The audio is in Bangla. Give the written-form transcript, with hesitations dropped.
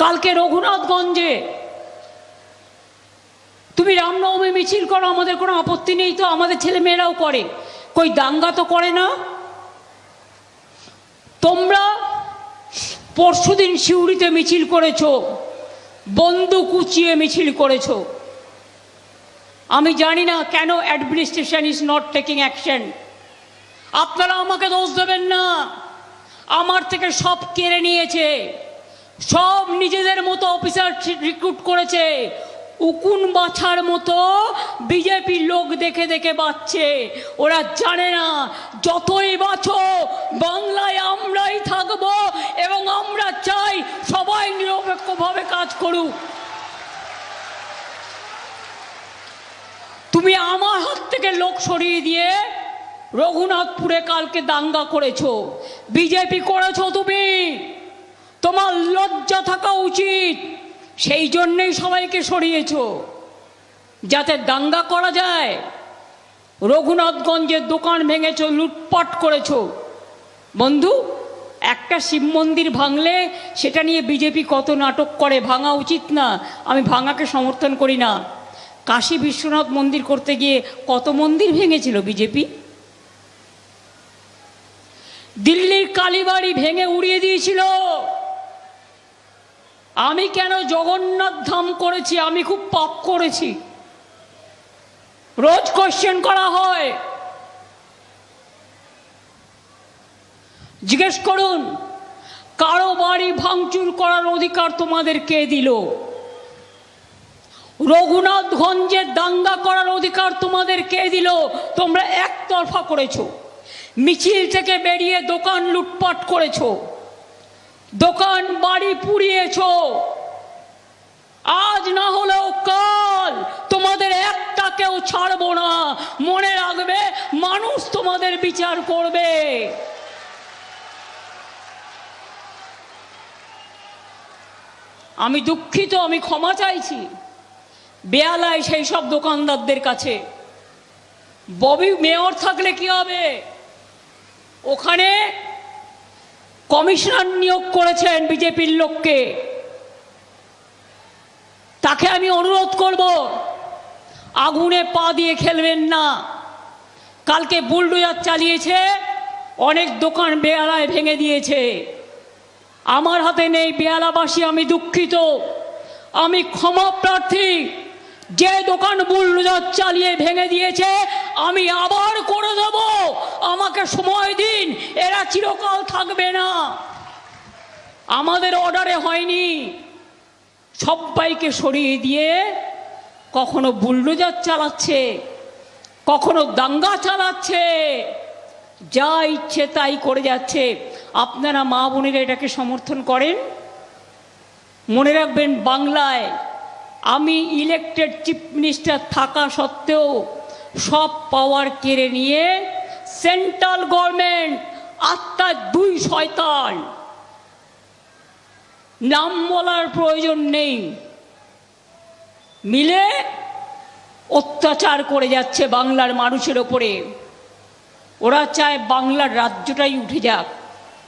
কালকে রঘুনাথগঞ্জে তুমি রামনবমী মিছিল করো, আমাদের কোনো আপত্তি নেই, তো আমাদের ছেলে মেয়েরাও করে, কই দাঙ্গা তো করে না। তোমরা পরশুদিন সিউড়িতে মিছিল করেছো, বন্দুক উঁচিয়ে মিছিল করেছো। আমি জানি না কেন administration is not taking action. আপনারা আমাকে দোষ দেবেন না, আমার থেকে সব কেড়ে নিয়েছে, সব নিজেদের মতো অফিসার রিক্রুট করেছে, উকুন বাছার মতো বিজেপির লোক দেখে দেখে বাঁচছে। ওরা জানে না যতই বাঁচো বাংলায় আমরাই থাকবো, এবং আমরা চাই সবাই নিরপেক্ষভাবে কাজ করুক। তুমি আমার হাত থেকে লোক সরিয়ে দিয়ে রঘুনাথপুরে কালকে দাঙ্গা করেছো, বিজেপি করেছো তুমি, তোমার লজ্জা থাকা উচিত। সেই জন্যই সবাইকে সরিয়েছো, যাতে দাঙ্গা করা যায়। রঘুনাথগঞ্জের দোকান ভেঙেছো, লুটপাট করেছো। বন্ধু, একটা শিব মন্দির ভাঙলে সেটা নিয়ে বিজেপি কত নাটক করে, ভাঙা উচিত না। আমি ভাঙাকে সমর্থন করি না। কাশী বিশ্বনাথ মন্দির করতে গিয়ে কত মন্দির ভেঙেছিল বিজেপি। দিল্লির কালীবাড়ি ভেঙে উড়িয়ে দিয়েছিল। আমি কেন জগন্নাথ ধাম করেছি? আমি খুব পাপ করেছি, রোজ কোশ্চেন করা হয়। জিজ্ঞেস করুন, কারো বাড়ি ভাঙচুর করার অধিকার তোমাদের কে দিল? রঘুনাথগঞ্জের দাঙ্গা করার অধিকার তোমাদের কে দিল? তোমরা একতরফা করেছো, মিছিল থেকে বেরিয়ে দোকান লুটপাট করেছো, দোকান বাড়ি পুড়িয়েছো। আজ না হলেও কাল তোমাদের একটাকেও ছাড়বো না। মনে রাখবে, মানুষ তোমাদের বিচার করবে। আমি দুঃখিত, আমি ক্ষমা চাইছি বেহালায় সেই সব দোকানদারদের কাছে। ববি মেয়র থাকলে কি হবে? ওখানে কমিশনার নিয়োগ করেছেন বিজেপির লোককে। তাকে আমি অনুরোধ করব, আগুনে পা দিয়ে খেলবেন না। কালকে বুলডোজার চালিয়েছে, অনেক দোকান বেহালায় ভেঙে দিয়েছে। আমার হাতে নেই, বেহালাবাসী, আমি দুঃখিত, আমি ক্ষমা প্রার্থী। যে দোকান বুলডোজার চালিয়ে ভেঙে দিয়েছে আমি আবার করে দেব। আমাকে সময় দিন, এরা চিরকাল থাকবে না। আমাদের অর্ডারে হয়নি। সবাইকে সরিয়ে দিয়ে কখনো বুলডোজার চালাচ্ছে, কখনো দাঙ্গা চালাচ্ছে, যা ইচ্ছে তাই করে যাচ্ছে। আপনারা মা বোনেরা এটাকে সমর্থন করেন? মনে রাখবেন, বাংলায় আমি ইলেকটেড চিফ মিনিস্টার থাকা সত্ত্বেও সব পাওয়ার কেড়ে নিয়ে সেন্ট্রাল গভর্নমেন্ট আত্মার দুই শয়তান, নাম বলার প্রয়োজন নেই, মিলে অত্যাচার করে যাচ্ছে বাংলার মানুষের ওপরে। ওরা চায় বাংলার রাজ্যটাই উঠে যাক।